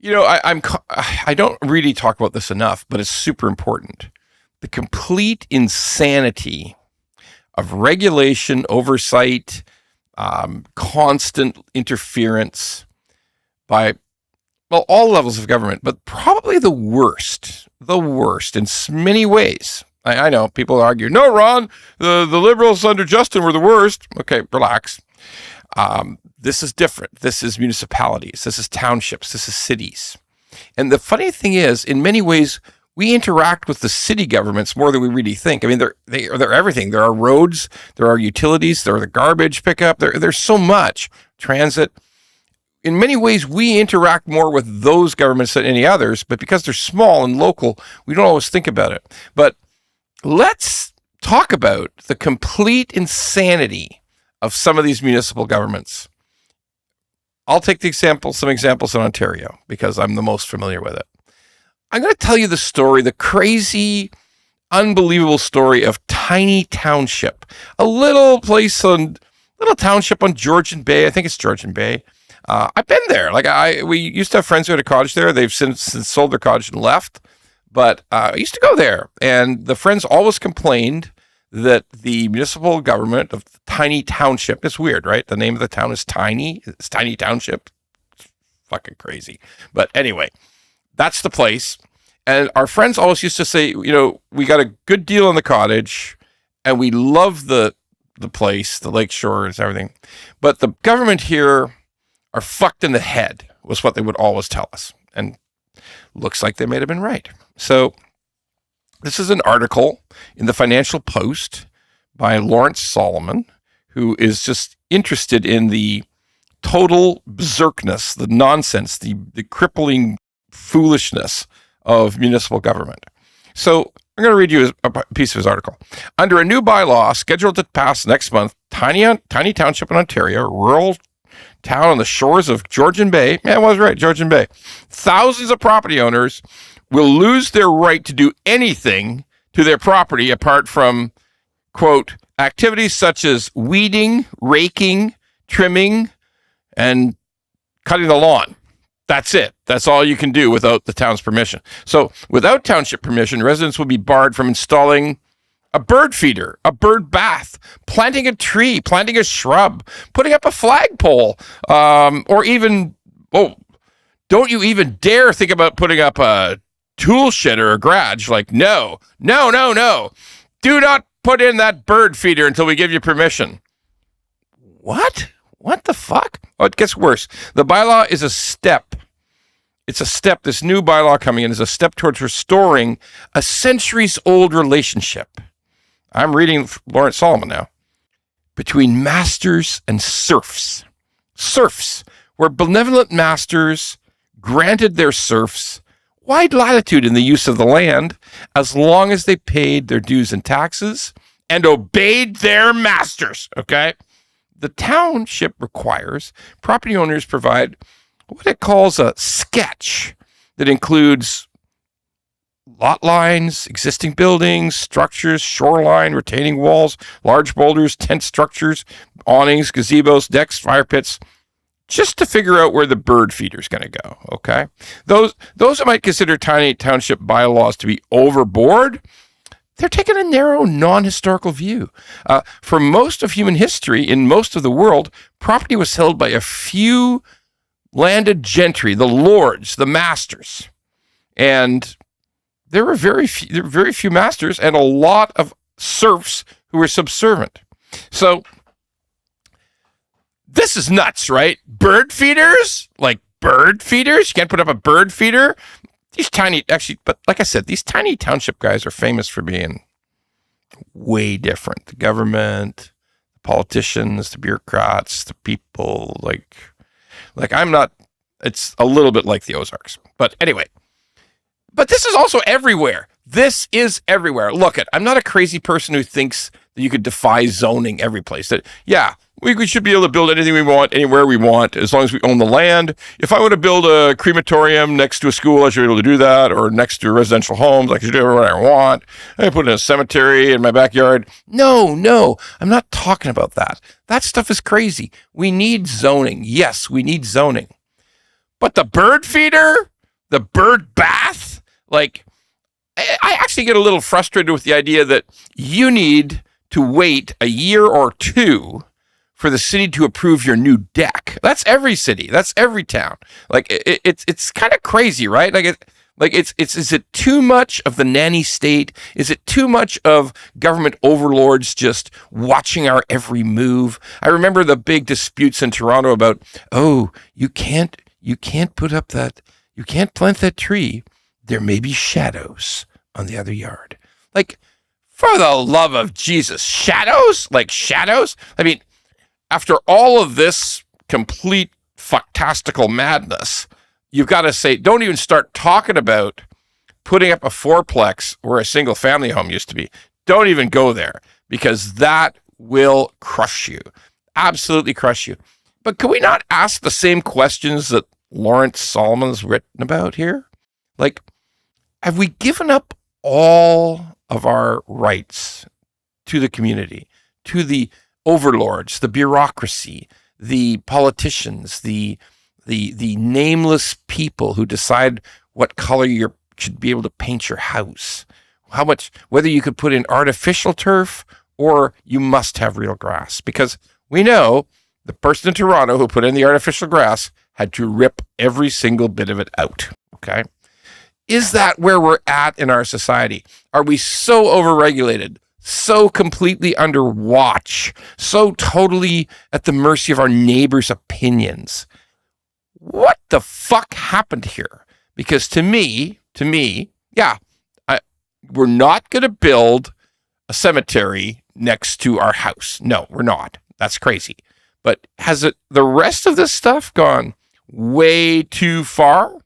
I don't really talk about this enough, but it's super important. The complete insanity of regulation, oversight, constant interference by, well, all levels of government, but probably the worst in many ways. I know people argue, no, Ron, the liberals under Justin were the worst. Okay, relax. This is different. This is municipalities. This is townships. This is cities. And the funny thing is, in many ways, we interact with the city governments more than we really think. I mean, they're everything. There are roads, there are utilities, there are the garbage pickup. There's so much transit. In many ways, we interact more with those governments than any others, but because they're small and local, we don't always think about it. But let's talk about the complete insanity of some of these municipal governments. I'll take some examples in Ontario, because I'm the most familiar with it. I'm going to tell you the story, the crazy, unbelievable story of Tiny Township, a little township on Georgian Bay. I think it's Georgian Bay. I've been there. We used to have friends who had a cottage there. They've since sold their cottage and left, but I used to go there, and the friends always complained that the municipal government of Tiny Township, it's weird, right? The name of the town is Tiny. It's Tiny Township. It's fucking crazy. But anyway, that's the place. And our friends always used to say, we got a good deal on the cottage and we love the place, the lake shores, everything. But the government here are fucked in the head, was what they would always tell us. And looks like they may have been right. So this is an article in the Financial Post by Lawrence Soloman, who is just interested in the total berserkness, the nonsense, the crippling foolishness of municipal government. So I'm going to read you a piece of his article. Under a new bylaw scheduled to pass next month, Tiny Township in Ontario, a rural town on the shores of Georgian Bay. Yeah, I was right, Georgian Bay. Thousands of property owners will lose their right to do anything to their property apart from, quote, activities such as weeding, raking, trimming, and cutting the lawn. That's it. That's all you can do without the town's permission. So without township permission, residents will be barred from installing a bird feeder, a bird bath, planting a tree, planting a shrub, putting up a flagpole, or even, don't you even dare think about putting up a tool shed or a garage. No. Do not put in that bird feeder until we give you permission. What? What the fuck? Oh, it gets worse. The bylaw is a step. It's a step. This new bylaw coming in is a step towards restoring a centuries-old relationship. I'm reading Lawrence Soloman now. Between masters and serfs. Serfs, where benevolent masters granted their serfs wide latitude in the use of the land as long as they paid their dues and taxes and obeyed their masters, okay? The township requires property owners provide what it calls a sketch that includes lot lines, existing buildings, structures, shoreline, retaining walls, large boulders, tent structures, awnings, gazebos, decks, fire pits, just to figure out where the bird feeder is going to go, okay? Those that might consider Tiny Township bylaws to be overboard, they're taking a narrow, non-historical view. For most of human history, in most of the world, property was held by a few landed gentry, the lords, the masters. And there were very few masters and a lot of serfs who were subservient. So this is nuts, right? Bird feeders? Bird feeders? You can't put up a bird feeder? But like I said, these Tiny Township guys are famous for being way different. The government, the politicians, the bureaucrats, the people, it's a little bit like the Ozarks. But anyway, but this is also everywhere. This is everywhere. Look, I'm not a crazy person who thinks that you could defy zoning every place. We should be able to build anything we want, anywhere we want, as long as we own the land. If I were to build a crematorium next to a school, I should be able to do that, or next to residential homes, I should do whatever I want. I put in a cemetery in my backyard. No, I'm not talking about that. That stuff is crazy. We need zoning. Yes, we need zoning. But the bird feeder, the bird bath, like, I actually get a little frustrated with the idea that you need to wait a year or two for the city to approve your new deck. That's every city. That's every town. Like, it's kind of crazy, right? Is it too much of the nanny state? Is it too much of government overlords just watching our every move? I remember the big disputes in Toronto about, oh, you can't put up that, you can't plant that tree. There may be shadows on the other yard. Like, for the love of Jesus, shadows? Like shadows? I mean, after all of this complete fucktastical madness, you've got to say, don't even start talking about putting up a fourplex where a single family home used to be. Don't even go there, because that will crush you. Absolutely crush you. But can we not ask the same questions that Lawrence Soloman's written about here? Like, have we given up all of our rights to the community, to the overlords, the bureaucracy, the politicians, the nameless people who decide what color you should be able to paint your house, how much, whether you could put in artificial turf or you must have real grass? Because we know the person in Toronto who put in the artificial grass had to rip every single bit of it out. Okay. Is that where we're at in our society? Are we so overregulated, so completely under watch, so totally at the mercy of our neighbors' opinions? What the fuck happened here? Because to me, yeah, we're not going to build a cemetery next to our house. No, we're not. That's crazy. But has the rest of this stuff gone way too far?